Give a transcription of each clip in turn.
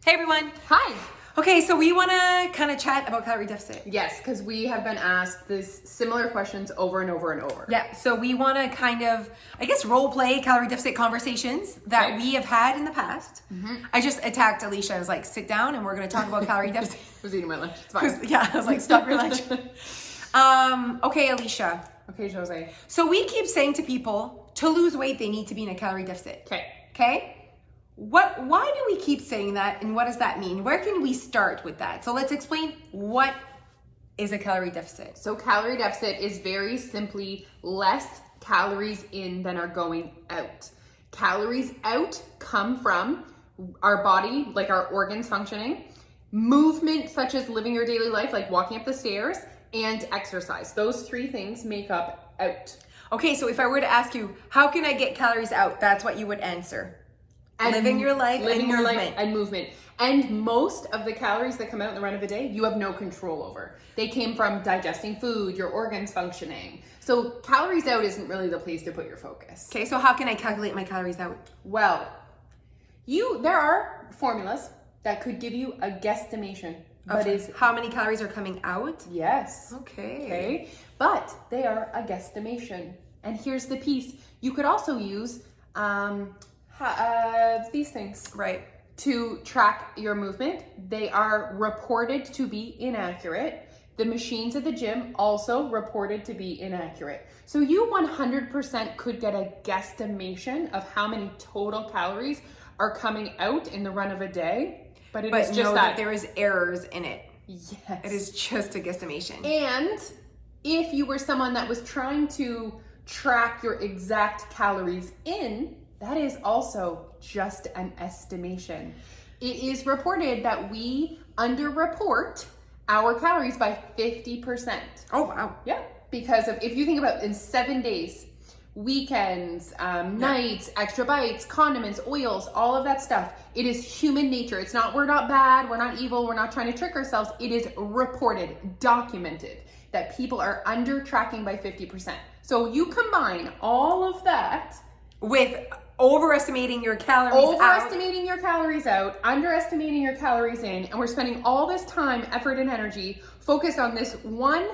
Hey everyone. Hi. Okay, so we want to kind of chat about calorie deficit. Yes, because we have been asked these similar questions over and over and over. Yeah, so we want to kind of, I guess, role play calorie deficit conversations that Okay. we have had in the past. I just attacked Alicia. I was like, sit down and we're going to talk about calorie deficit. I was eating my lunch. It's fine. Yeah, I was like, stop your lunch. Okay, Alicia. Okay, Jose. So we keep saying to people, to lose weight, they need to be in a calorie deficit. Okay. Okay? Why do we keep saying that and what does that mean? Where can we start with that? So let's explain what is a calorie deficit. So calorie deficit is very simply less calories in than are going out. Calories out come from our body, like our organs functioning, movement such as living your daily life, like walking up the stairs, and exercise. Those three things make up out. Okay, so if I were to ask you, how can I get calories out? That's what you would answer. And living your life living and your life movement. and movement. And most of the calories that come out in the run of a day, you have no control over. They came from digesting food, your organs functioning. So calories out isn't really the place to put your focus. Okay, so how can I calculate my calories out? Well, there are formulas that could give you a guesstimation. But is How many calories are coming out? yes. Okay. But they are a guesstimation. And here's the piece. You could also use these things Right. to track your movement. They are reported to be inaccurate. The machines at the gym also reported to be inaccurate. So you 100% could get a guesstimation of how many total calories are coming out in the run of a day. But it is But just know that. that there is errors in it. Yes. It is just a guesstimation. And if you were someone that was trying to track your exact calories in, that is also just an estimation. It is reported that we underreport our calories by 50%. Oh, wow. Yeah, because if you think about in 7 days, weekends, nights, extra bites, condiments, oils, all of that stuff, it is human nature. We're not bad, we're not evil, we're not trying to trick ourselves. It is reported, documented that people are under tracking by 50%. So you combine all of that With overestimating your calories overestimating your calories out, underestimating your calories in, and we're spending all this time, effort, and energy focused on this one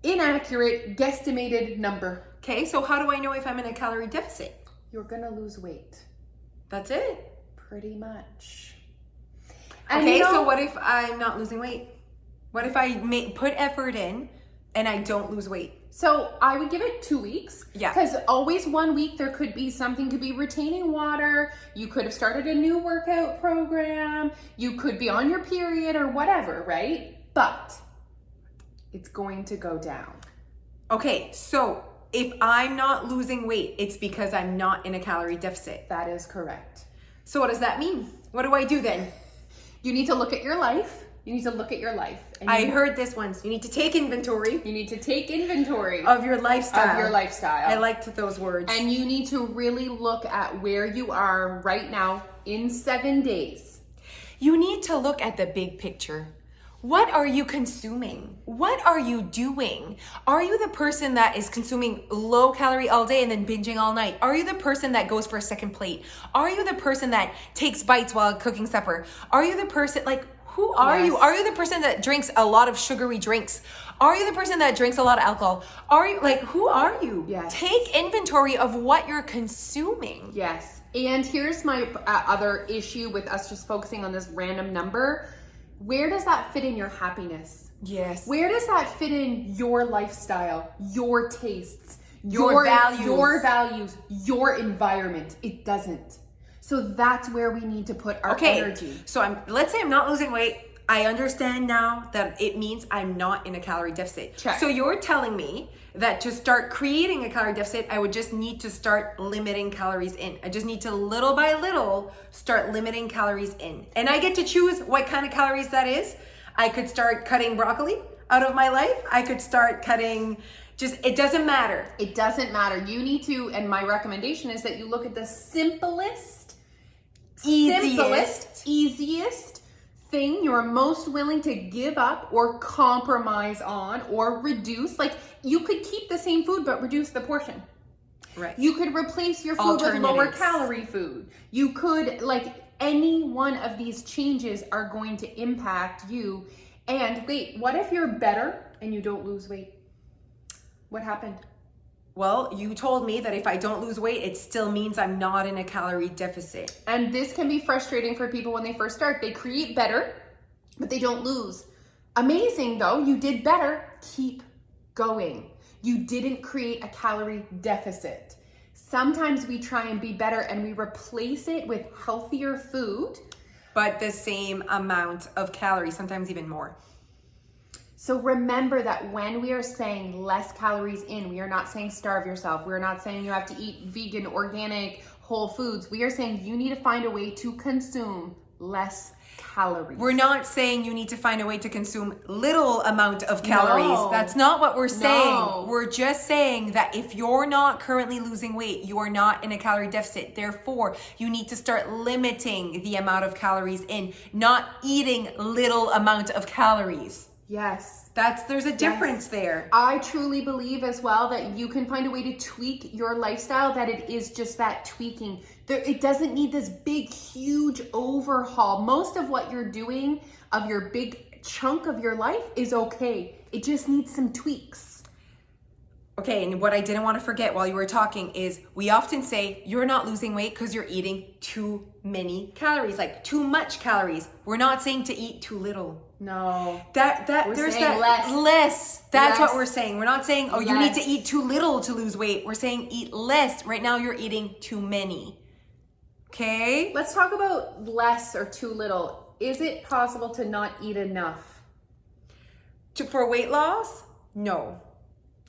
inaccurate guesstimated number. Okay, so how do I know if I'm in a calorie deficit? You're gonna lose weight. That's it. Pretty much. And Okay, you know- so what if I'm not losing weight? What if I put effort in and I don't lose weight? So I would give it 2 weeks. Yeah. Because always 1 week there could be something, could be retaining water. You could have started a new workout program. You could be on your period or whatever, right? But it's going to go down. Okay, so if I'm not losing weight, it's because I'm not in a calorie deficit. That is correct. So what does that mean? What do I do then? You need to look at your life. You need to look at your life. And I heard this once. You need to take inventory you need to take inventory of your lifestyle. I liked those words. And you need to really look at where you are right now in 7 days. You need to look at the big picture. What are you consuming? What are you doing? Are you the person that is consuming low calorie all day and then binging all night? Are you the person that goes for a second plate? Are you the person that takes bites while cooking supper? Are you the person, who are Yes. you? Are you the person that drinks a lot of sugary drinks? Are you the person that drinks a lot of alcohol? Are you, who are you? Yes. Take inventory of what you're consuming. Yes. And here's my other issue with us just focusing on this random number. Where does that fit in your happiness? Yes. Where does that fit in your lifestyle, your tastes, Your values, your environment? It doesn't. So that's where we need to put our energy. So let's say I'm not losing weight. I understand now that it means I'm not in a calorie deficit. Check. So you're telling me that to start creating a calorie deficit, I would just need to start limiting calories in. I just need to little by little start limiting calories in. And I get to choose what kind of calories that is. I could start cutting broccoli out of my life. I could start cutting it doesn't matter. It doesn't matter. You need to, and my recommendation is that you look at the simplest, easiest thing you're most willing to give up or compromise on or reduce. You could keep the same food but reduce the portion. Right. You could replace your food with lower Alternatives. calorie food. You could Any one of these changes are going to impact you. And wait, what if you're better and you don't lose weight? What happened? Well, you told me that if I don't lose weight, it still means I'm not in a calorie deficit. And this can be frustrating for people when they first start. They create better, but they don't lose. Amazing though, you did better. Keep going. You didn't create a calorie deficit. Sometimes we try and be better and we replace it with healthier food, but the same amount of calories, sometimes even more. So remember that when we are saying less calories in, we are not saying starve yourself. We're not saying you have to eat vegan, organic, whole foods. We are saying you need to find a way to consume less calories. We're not saying you need to find a way to consume little amount of calories. No. That's not what we're saying. No. We're just saying that if you're not currently losing weight, you are not in a calorie deficit. Therefore, you need to start limiting the amount of calories in, not eating little amount of calories. Yes. There's a difference there. I truly believe as well that you can find a way to tweak your lifestyle, that it is just that tweaking. It doesn't need this big, huge overhaul. Most of what you're doing of your big chunk of your life is okay. It just needs some tweaks. Okay, and what I didn't want to forget while you were talking is we often say you're not losing weight because you're eating too many calories, like too much calories. We're not saying to eat too little. No. There's saying that less. That's Less. what we're saying. We're not saying, oh, you need to Less. eat too little to lose weight. We're saying eat less. Right now you're eating too many. Okay? Let's talk about less or too little. Is it possible to not eat enough? For weight loss? No.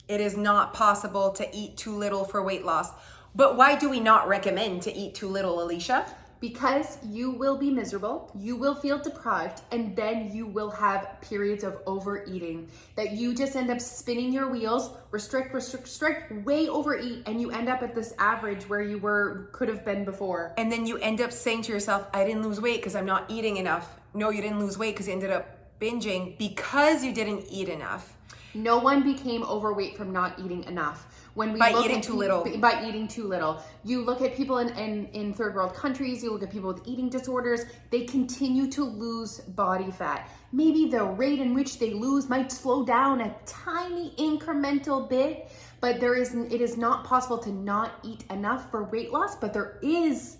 It is not possible to eat too little for weight loss. But why do we not recommend to eat too little, Alicia? Because you will be miserable, you will feel deprived, and then you will have periods of overeating that you just end up spinning your wheels, restrict, way overeat, and you end up at this average where you could have been before. And then you end up saying to yourself, I didn't lose weight because I'm not eating enough. No, you didn't lose weight because you ended up binging because you didn't eat enough. No one became overweight from not eating enough. By eating too little. By eating too little. You look at people in third world countries, you look at people with eating disorders, they continue to lose body fat. Maybe the rate in which they lose might slow down a tiny incremental bit, but it is not possible to not eat enough for weight loss, but it is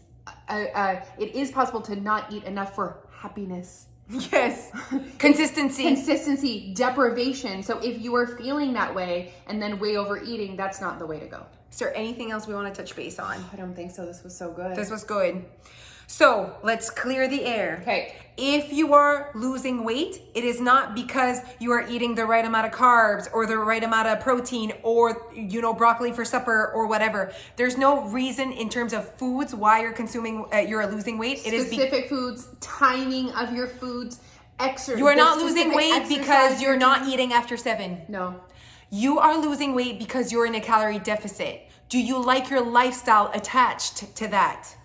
possible to not eat enough for happiness. Yes. Consistency. Deprivation. So if you are feeling that way and then way overeating, that's not the way to go. Is there anything else we want to touch base on? I don't think so. This was so good. This was good. So let's clear the air. Okay. If you are losing weight, it is not because you are eating the right amount of carbs or the right amount of protein or, broccoli for supper or whatever. There's no reason in terms of foods why you're consuming, you're losing weight. Specific foods, timing of your foods, exercise. You are not losing weight because you're not eating after 7. No. You are losing weight because you're in a calorie deficit. Do you like your lifestyle attached to that?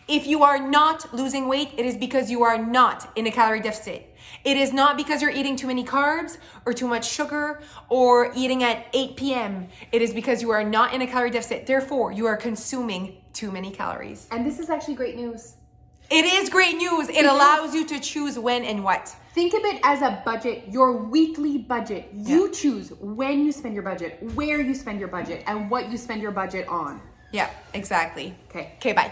If you are not losing weight, it is because you are not in a calorie deficit. It is not because you're eating too many carbs or too much sugar or eating at 8 p.m. It is because you are not in a calorie deficit. Therefore, you are consuming too many calories. And this is actually great news. It is great news. It allows you to choose when and what. Think of it as a budget, your weekly budget. You choose when you spend your budget, where you spend your budget, and what you spend your budget on. Yeah, exactly. Okay. Okay, bye.